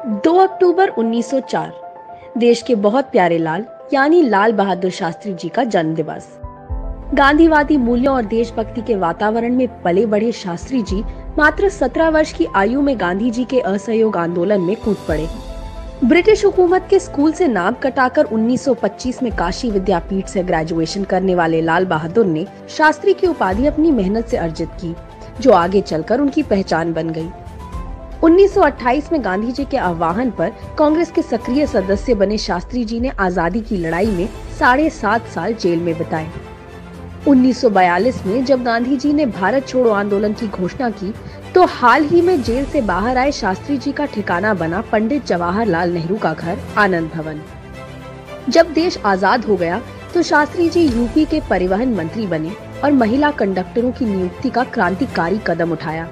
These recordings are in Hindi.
2 अक्टूबर 1904 देश के बहुत प्यारे लाल यानी लाल बहादुर शास्त्री जी का जन्म दिवस। गांधीवादी मूल्यों और देशभक्ति के वातावरण में पले बढ़े शास्त्री जी मात्र 17 वर्ष की आयु में गांधी जी के असहयोग आंदोलन में कूद पड़े। ब्रिटिश हुकूमत के स्कूल से नाम कटाकर 1925 में काशी विद्यापीठ से ग्रेजुएशन करने वाले लाल बहादुर ने शास्त्री की उपाधि अपनी मेहनत से अर्जित की, जो आगे चलकर उनकी पहचान बन गई। 1928 में गांधी जी के आह्वान पर कांग्रेस के सक्रिय सदस्य बने शास्त्री जी ने आजादी की लड़ाई में 7.5 साल जेल में बिताए। 1942 में जब गांधी जी ने भारत छोड़ो आंदोलन की घोषणा की, तो हाल ही में जेल से बाहर आए शास्त्री जी का ठिकाना बना पंडित जवाहरलाल नेहरू का घर आनंद भवन। जब देश आजाद हो गया तो शास्त्री जी यूपी के परिवहन मंत्री बने और महिला कंडक्टरों की नियुक्ति का क्रांतिकारी कदम उठाया।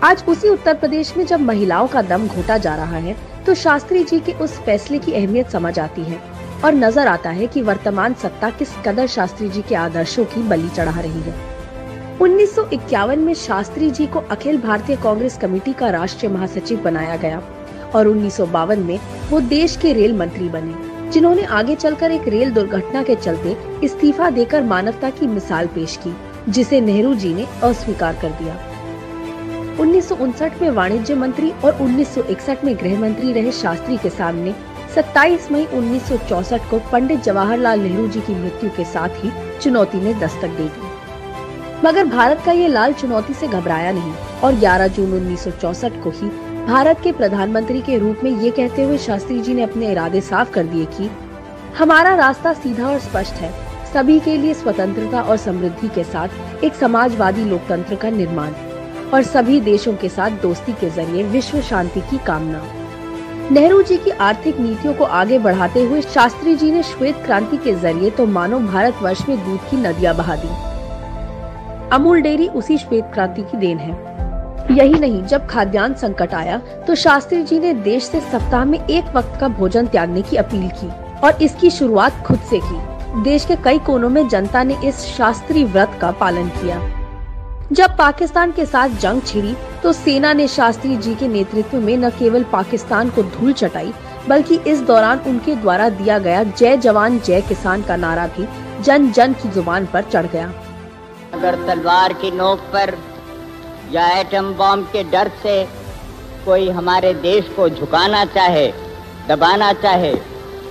आज उसी उत्तर प्रदेश में जब महिलाओं का दम घोटा जा रहा है, तो शास्त्री जी के उस फैसले की अहमियत समझ आती है और नजर आता है कि वर्तमान सत्ता किस कदर शास्त्री जी के आदर्शों की बलि चढ़ा रही है। 1951 में शास्त्री जी को अखिल भारतीय कांग्रेस कमेटी का राष्ट्रीय महासचिव बनाया गया और 1952 में वो देश के रेल मंत्री बने, जिन्होंने आगे चलकर एक रेल दुर्घटना के चलते इस्तीफा देकर मानवता की मिसाल पेश की, जिसे नेहरू जी ने अस्वीकार कर दिया। 1959 में वाणिज्य मंत्री और 1961 में गृह मंत्री रहे शास्त्री के सामने 27 मई 1964 को पंडित जवाहरलाल नेहरू जी की मृत्यु के साथ ही चुनौती ने दस्तक दे दी। मगर भारत का ये लाल चुनौती से घबराया नहीं और 11 जून 1964 को ही भारत के प्रधानमंत्री के रूप में ये कहते हुए शास्त्री जी ने अपने इरादे साफ कर दिए कि हमारा रास्ता सीधा और स्पष्ट है, सभी के लिए स्वतंत्रता और समृद्धि के साथ एक समाजवादी लोकतंत्र का निर्माण और सभी देशों के साथ दोस्ती के जरिए विश्व शांति की कामना। नेहरू जी की आर्थिक नीतियों को आगे बढ़ाते हुए शास्त्री जी ने श्वेत क्रांति के जरिए तो मानो भारतवर्ष में दूध की नदियां बहा दी। अमूल डेयरी उसी श्वेत क्रांति की देन है। यही नहीं, जब खाद्यान्न संकट आया तो शास्त्री जी ने देश से सप्ताह में एक वक्त का भोजन त्यागने की अपील की और इसकी शुरुआत खुद से की। देश के कई कोनों में जनता ने इस शास्त्री व्रत का पालन किया। जब पाकिस्तान के साथ जंग छिड़ी तो सेना ने शास्त्री जी के नेतृत्व में न केवल पाकिस्तान को धूल चटाई, बल्कि इस दौरान उनके द्वारा दिया गया जय जवान जय किसान का नारा भी जन जन की जुबान पर चढ़ गया। अगर तलवार की नोक पर या एटम बम के डर से कोई हमारे देश को झुकाना चाहे, दबाना चाहे,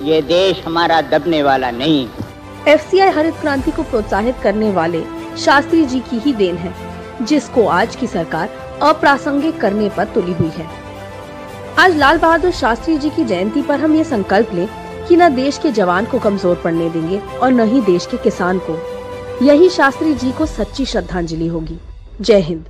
ये देश हमारा दबने वाला नहीं। एफसीआई हरित क्रांति को प्रोत्साहित करने वाले शास्त्री जी की ही देन है, जिसको आज की सरकार अप्रासंगिक करने पर तुली हुई है। आज लाल बहादुर शास्त्री जी की जयंती पर हम ये संकल्प लें कि न देश के जवान को कमजोर पड़ने देंगे और न ही देश के किसान को। यही शास्त्री जी को सच्ची श्रद्धांजलि होगी। जय हिंद।